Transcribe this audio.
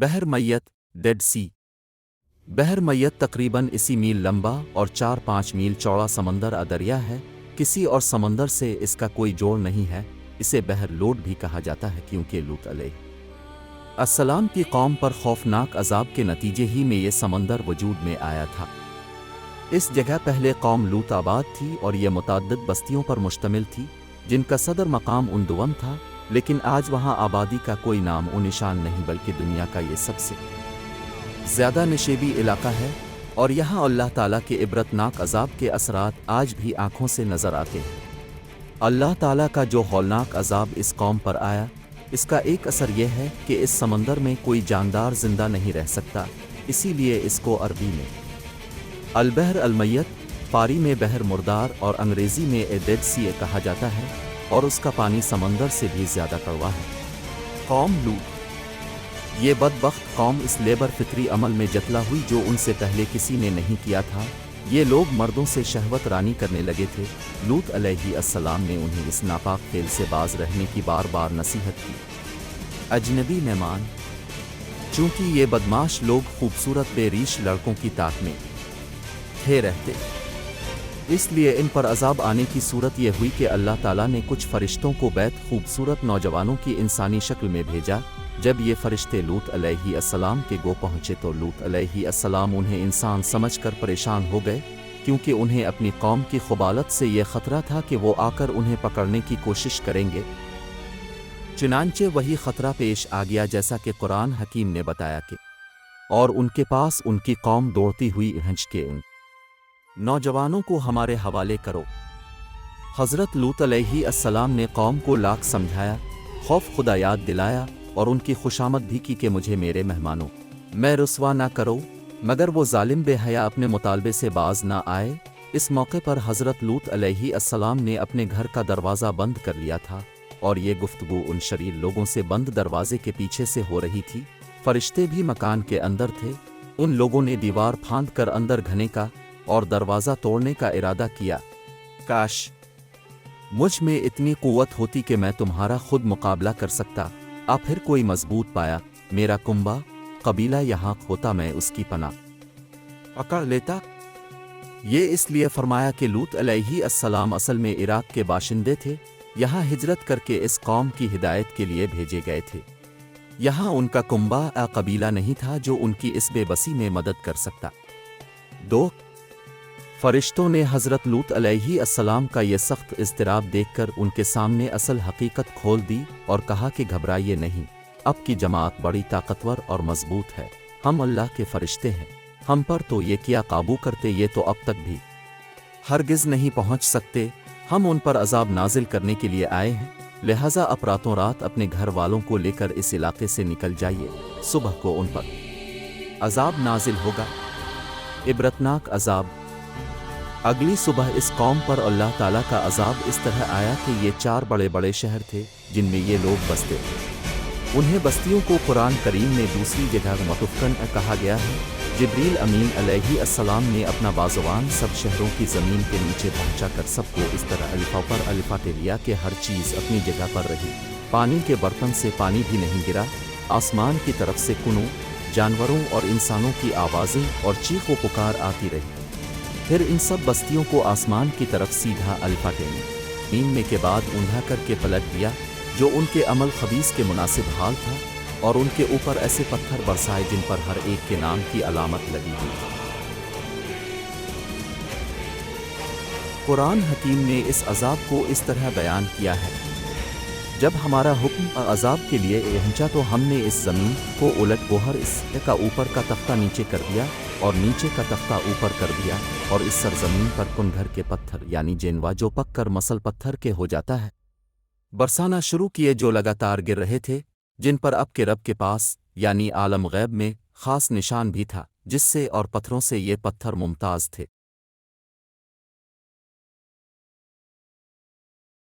بحر میت did see بحر میت تقریباً اسی میل لمبا اور 4-5 میل چوڑا سمندر دریا ہے۔ کسی اور سمندر سے اس کا کوئی جوڑ نہیں ہے۔ اسے بحر لوٹ بھی کہا جاتا ہے کیونکہ لوط علیہ السلام کی قوم پر خوفناک عذاب کے نتیجے ہی میں یہ سمندر وجود میں آیا تھا۔ اس جگہ پہلے قوم لوط آباد تھی اور یہ متعدد بستیوں پر مشتمل تھی جن کا صدر مقام اندوم تھا، لیکن آج وہاں آبادی کا کوئی نام و نشان نہیں، بلکہ دنیا کا یہ سب سے زیادہ نشیبی علاقہ ہے، اور یہاں اللہ تعالیٰ کے عبرتناک عذاب کے اثرات آج بھی آنکھوں سے نظر آتے ہیں۔ اللہ تعالیٰ کا جو ہولناک عذاب اس قوم پر آیا، اس کا ایک اثر یہ ہے کہ اس سمندر میں کوئی جاندار زندہ نہیں رہ سکتا، اسی لیے اس کو عربی میں البحر المیت، فاری میں بحر مردار اور انگریزی میں اے ڈیڈ سی کہا جاتا ہے، اور اس کا پانی سمندر سے بھی زیادہ کڑوا ہے۔ قوم لوط، یہ بدبخت قوم اس لیبر فطری عمل میں جتلا ہوئی جو ان سے پہلے کسی نے نہیں کیا تھا۔ یہ لوگ مردوں سے شہوت رانی کرنے لگے تھے۔ لوط علیہ السلام نے انہیں اس ناپاک فعل سے باز رہنے کی بار بار نصیحت کی۔ اجنبی مہمان، چونکہ یہ بدماش لوگ خوبصورت بے ریش لڑکوں کی تاک میں تھے رہتے، اس لیے ان پر عذاب آنے کی صورت یہ ہوئی کہ اللہ تعالیٰ نے کچھ فرشتوں کو بیت خوبصورت نوجوانوں کی انسانی شکل میں بھیجا۔ جب یہ فرشتے لوط علیہ السلام کے گو پہنچے تو لوط علیہ السلام انہیں انسان سمجھ کر پریشان ہو گئے، کیونکہ انہیں اپنی قوم کی خبالت سے یہ خطرہ تھا کہ وہ آ کر انہیں پکڑنے کی کوشش کریں گے۔ چنانچہ وہی خطرہ پیش آ گیا جیسا کہ قرآن حکیم نے بتایا کہ اور ان کے پاس ان کی قوم دوڑتی ہوئی پہنچ کے ان نوجوانوں کو ہمارے حوالے کرو۔ حضرت لوط علیہ السلام نے قوم کو لاکھ سمجھایا، خوف خدا یاد دلایا اور ان کی خوشامد بھی کی کہ مجھے میرے مہمانوں میں رسوا نہ کرو، مگر وہ ظالم بے حیا اپنے مطالبے سے باز نہ آئے۔ اس موقع پر حضرت لوط علیہ السلام نے اپنے گھر کا دروازہ بند کر لیا تھا، اور یہ گفتگو ان شریر لوگوں سے بند دروازے کے پیچھے سے ہو رہی تھی۔ فرشتے بھی مکان کے اندر تھے۔ ان لوگوں نے دیوار پھاند کر اندر گھنے کا اور دروازہ توڑنے کا ارادہ کیا۔ کاش مجھ میں اتنی قوت ہوتی کہ میں تمہارا خود مقابلہ کر سکتا، پھر کوئی مضبوط پایا میرا کنبہ قبیلہ یہاں ہوتا، میں اس کی پناہ پکڑ لیتا۔ یہ اس لیے فرمایا کہ لوط علیہ السلام اصل میں عراق کے باشندے تھے، یہاں ہجرت کر کے اس قوم کی ہدایت کے لیے بھیجے گئے تھے۔ یہاں ان کا کنبہ قبیلہ نہیں تھا جو ان کی اس بے بسی میں مدد کر سکتا۔ 2 فرشتوں نے حضرت لوط علیہ السلام کا یہ سخت اضطراب دیکھ کر ان کے سامنے اصل حقیقت کھول دی اور کہا کہ گھبرائیے نہیں، اب کی جماعت بڑی طاقتور اور مضبوط ہے، ہم اللہ کے فرشتے ہیں، ہم پر تو یہ کیا قابو کرتے، یہ تو اب تک بھی ہرگز نہیں پہنچ سکتے، ہم ان پر عذاب نازل کرنے کے لیے آئے ہیں، لہٰذا اب راتوں رات اپنے گھر والوں کو لے کر اس علاقے سے نکل جائیے، صبح کو ان پر عذاب نازل ہوگا، عبرتناک عذاب۔ اگلی صبح اس قوم پر اللہ تعالیٰ کا عذاب اس طرح آیا کہ یہ 4 بڑے بڑے شہر تھے جن میں یہ لوگ بستے تھے۔ انہیں بستیوں کو قرآن کریم میں دوسری جگہ متفقن کہا گیا ہے۔ جبریل امین علیہ السلام نے اپنا بازوان سب شہروں کی زمین کے نیچے پہنچا کر سب کو اس طرح الفا پر الفاتے لیا کہ ہر چیز اپنی جگہ پر رہی، پانی کے برتن سے پانی بھی نہیں گرا، آسمان کی طرف سے کنوں، جانوروں اور انسانوں کی آوازیں اور چیخ و پکار آتی رہی۔ پھر ان سب بستیوں کو آسمان کی طرف سیدھا الفاتے میں کے بعد اونڈھا کر کے پلٹ دیا جو ان کے عمل خبیث کے مناسب حال تھا، اور ان کے اوپر ایسے پتھر برسائے جن پر ہر ایک کے نام کی علامت لگی ہوئی تھی۔ قرآن حکیم نے اس عذاب کو اس طرح بیان کیا ہے، جب ہمارا حکم عذاب کے لیے پہنچا تو ہم نے اس زمین کو الٹ بوہر اس کا اوپر کا تختہ نیچے کر دیا اور نیچے کا تختہ اوپر کر دیا، اور اس سرزمین پر کنگھر کے پتھر یعنی جینوا جو پک کر مسل پتھر کے ہو جاتا ہے برسانا شروع کیے، جو لگاتار گر رہے تھے، جن پر اب کے رب کے پاس یعنی عالم غیب میں خاص نشان بھی تھا، جس سے اور پتھروں سے یہ پتھر ممتاز تھے۔